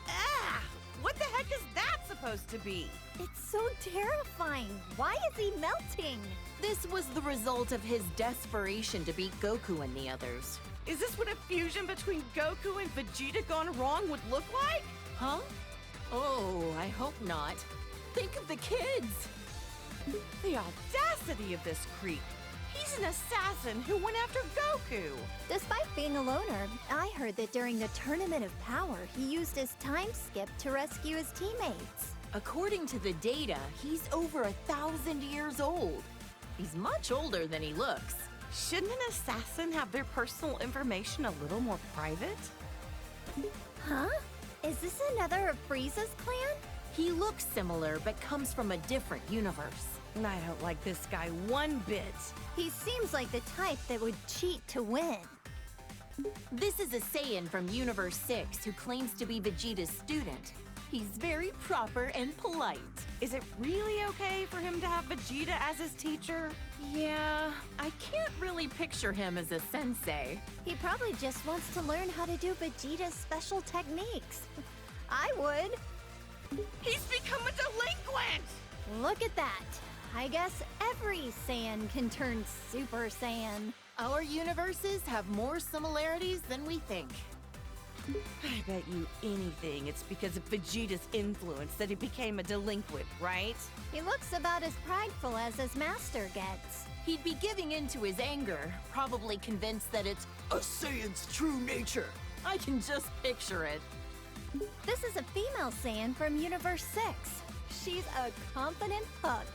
Ah! What the heck is that supposed to be? It's so terrifying. Why is he melting? This was the result of his desperation to beat Goku and the others. Is this what a fusion between Goku and Vegeta gone wrong would look like? Huh? Oh, I hope not. Think of the kids! The audacity of this creep! He's an assassin who went after Goku! Despite being a loner, I heard that during the Tournament of Power, he used his time skip to rescue his teammates. According to the data, he's over 1,000 years old. He's much older than he looks. Shouldn't an assassin have their personal information a little more private? Huh? Is this another of Frieza's clan? He looks similar, but comes from a different universe. I don't like this guy one bit. He seems like the type that would cheat to win. This is a Saiyan from Universe 6 who claims to be Vegeta's student. He's very proper and polite. Is it really okay for him to have Vegeta as his teacher? Yeah, I can't really picture him as a sensei. He probably just wants to learn how to do Vegeta's special techniques. I would. He's become a delinquent! Look at that. I guess every Saiyan can turn Super Saiyan. Our universes have more similarities than we think. I bet you anything it's because of Vegeta's influence that he became a delinquent, right? He looks about as prideful as his master gets. He'd be giving in to his anger, probably convinced that it's a Saiyan's true nature. I can just picture it. This is a female Saiyan from Universe 6. She's a confident hook.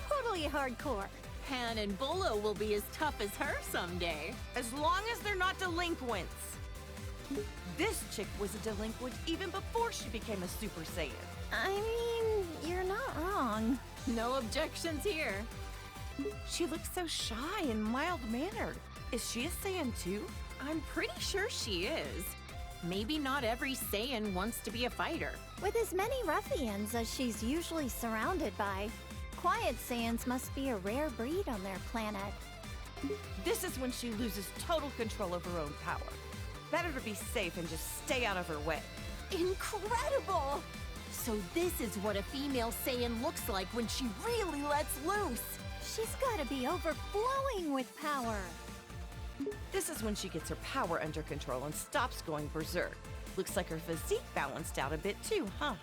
Totally hardcore. Pan and Bolo will be as tough as her someday. As long as they're not delinquents. This chick was a delinquent even before she became a Super Saiyan. I mean, you're not wrong. No objections here. She looks so shy and mild-mannered. Is she a Saiyan too? I'm pretty sure she is. Maybe not every Saiyan wants to be a fighter. With as many ruffians as she's usually surrounded by, quiet Saiyans must be a rare breed on their planet. This is when she loses total control of her own power. Better to be safe and just stay out of her way. Incredible! So this is what a female Saiyan looks like when she really lets loose. She's gotta be overflowing with power. This is when she gets her power under control and stops going berserk. Looks like her physique balanced out a bit too, huh?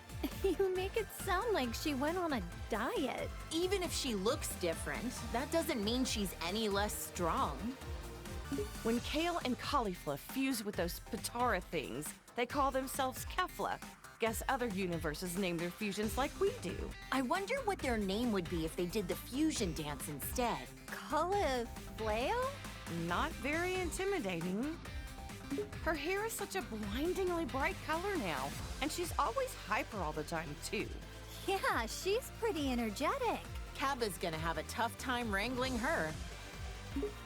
You make it sound like she went on a diet. Even if she looks different, that doesn't mean she's any less strong. When kale and cauliflower fuse with those Patara things, they call themselves Kefla. Guess other universes name their fusions like we do. I wonder what their name would be if they did the fusion dance instead. Cauliflower? Not very intimidating. Her hair is such a blindingly bright color now, and she's always hyper all the time, too. Yeah, she's pretty energetic. Cabba's gonna have a tough time wrangling her.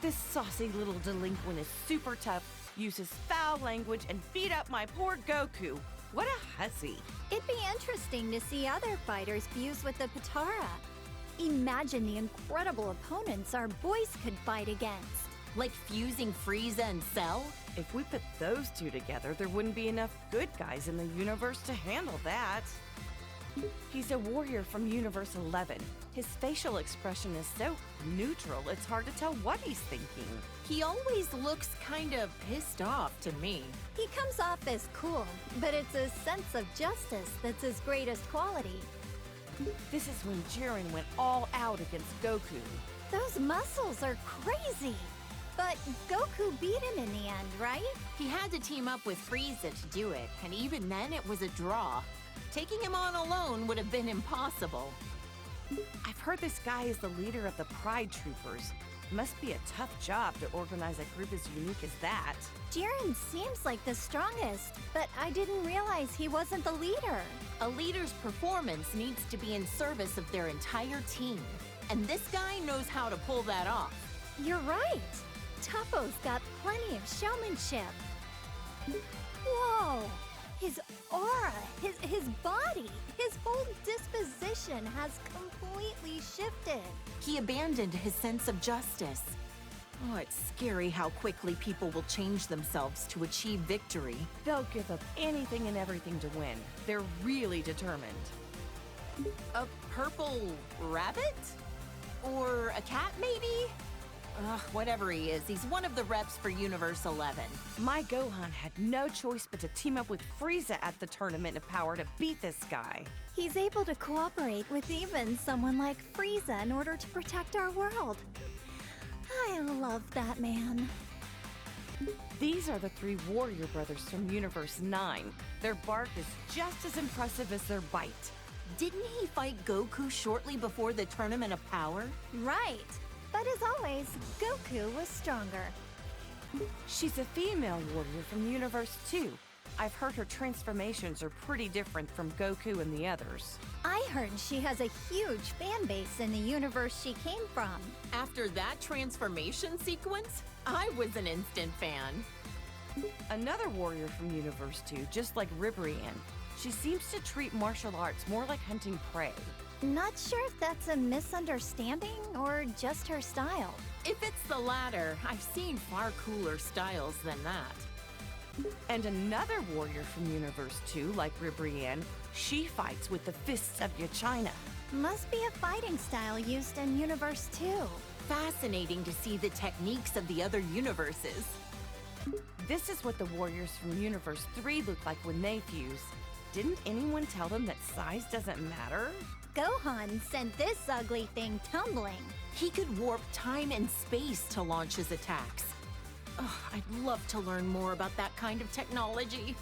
This saucy little delinquent is super tough, uses foul language, and beat up my poor Goku. What a hussy. It'd be interesting to see other fighters fuse with the Patara. Imagine the incredible opponents our boys could fight against. Like fusing Frieza and Cell? If we put those two together, there wouldn't be enough good guys in the universe to handle that. He's a warrior from Universe 11. His facial expression is so neutral, it's hard to tell what he's thinking. He always looks kind of pissed off to me. He comes off as cool, but it's his sense of justice that's his greatest quality. This is when Jiren went all out against Goku. Those muscles are crazy. But Goku beat him in the end, right? He had to team up with Frieza to do it, and even then it was a draw. Taking him on alone would have been impossible. I've heard this guy is the leader of the Pride Troopers. Must be a tough job to organize a group as unique as that. Jiren seems like the strongest, but I didn't realize he wasn't the leader. A leader's performance needs to be in service of their entire team. And this guy knows how to pull that off. You're right. Tuppo's got plenty of showmanship. Whoa! His aura, his body, his whole disposition has completely shifted. He abandoned his sense of justice. Oh, it's scary how quickly people will change themselves to achieve victory. They'll give up anything and everything to win. They're really determined. A purple rabbit? Or a cat, maybe? Whatever he is, he's one of the reps for Universe 11. My Gohan had no choice but to team up with Frieza at the Tournament of Power to beat this guy. He's able to cooperate with even someone like Frieza in order to protect our world. I love that man. These are the three warrior brothers from Universe 9. Their bark is just as impressive as their bite. Didn't he fight Goku shortly before the Tournament of Power? Right. But as always, Goku was stronger. She's a female warrior from Universe 2. I've heard her transformations are pretty different from Goku and the others. I heard she has a huge fan base in the universe she came from. After that transformation sequence, I was an instant fan. Another warrior from Universe 2, just like Ribrianne. She seems to treat martial arts more like hunting prey. Not sure if that's a misunderstanding or just her style. If it's the latter, I've seen far cooler styles than that. And another warrior from Universe 2, like Ribrianne, she fights with the fists of Yachina. Must be a fighting style used in Universe 2. Fascinating to see the techniques of the other universes. This is what the warriors from Universe 3 look like when they fuse. Didn't anyone tell them that size doesn't matter? Gohan sent this ugly thing tumbling. He could warp time and space to launch his attacks. I'd love to learn more about that kind of technology.